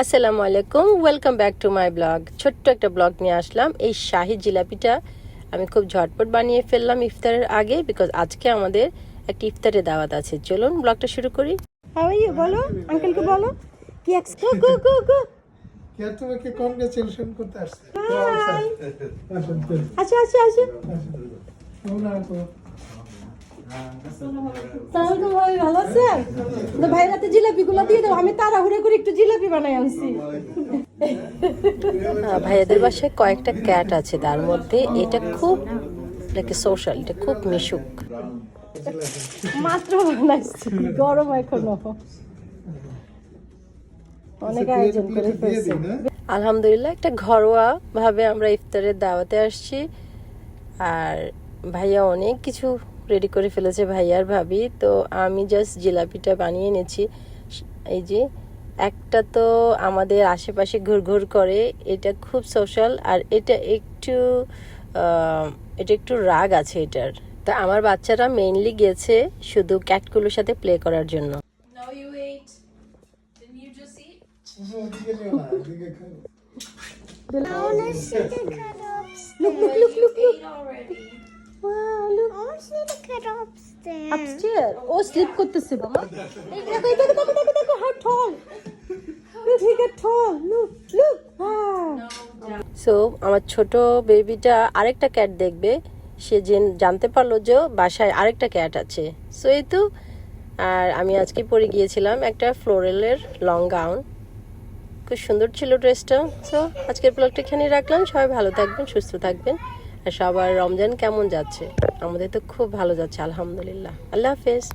আসসালামু আলাইকুম, welcome back to my blog. ছোট্ট একটা ব্লগ নিয়ে আসলাম। এই শাহি জিলাপিটা আমি খুব ঝটপট বানিয়ে ফেললাম ইফতারের আগে, বিকজ আজকে আমাদের একটা ইফতারের দাওয়াত আছে। চলুন ব্লগটা শুরু করি। How are you? বলো আঙ্কেলকে, বলো কি গো গো গো গো। কে তোমাকে কংগ্রেচুলেশন করতে আসছে? আচ্ছা আচ্ছা আচ্ছা। ভালো আছেন? ভাই রাতে জিলাপি গুলো দিয়ে দাও, আমি তাড়াহুড়ো করে একটু জিলাপি বানাই আনছি। ভাইয়াদের বাসায় কয়েকটা ক্যাট আছে, তার মধ্যে এটা খুব সোশ্যাল, এটা খুব মিশুক। মাত্র বানাইছি, গরম এখনো, অনেক আয়োজন করে ফেলছি। আলহামদুলিল্লাহ, একটা ঘরোয়া ভাবে আমরা ইফতারের দাওয়াতে আসছি। আর ভাইয়া অনেক কিছু রেডি করে ফেলেছে, ভাইয়ার ভাবি। তো আমি জাস্ট জিলাপিটা বানিয়ে এনেছি। এই যে একটা তো আমাদের আশেপাশে ঘুরঘুর করে, এটা খুব সোশ্যাল, আর এটা একটু রাগ আছে এটার। তা আমার বাচ্চারা মেইনলি গেছে শুধু ক্যাটগুলোর সাথে প্লে করার জন্য। Upstairs. Oh, sleep করতেছে বাবা। এই দেখো দেখো দেখো দেখো দেখো, how tall. Look, he got tall. Look, look. So, আমার ছোট বেবিটা আরেকটা ক্যাট দেখবে। সে জানতে পারলো যে বাসায় আরেকটা ক্যাট আছে। সো এই তো। আর আমি আজকে পরে গিয়েছিলাম একটা ফ্লোরালের লং গাউন, খুব সুন্দর ছিল ড্রেসটা। সো আজকের ব্লগটা এখানে রাখলাম। সবাই ভালো থাকবেন, সুস্থ থাকবেন। আর সবার রমজান কেমন যাচ্ছে? আমাদের তো খুব ভালো যাচ্ছে আলহামদুলিল্লাহ। আল্লাহ হাফেজ।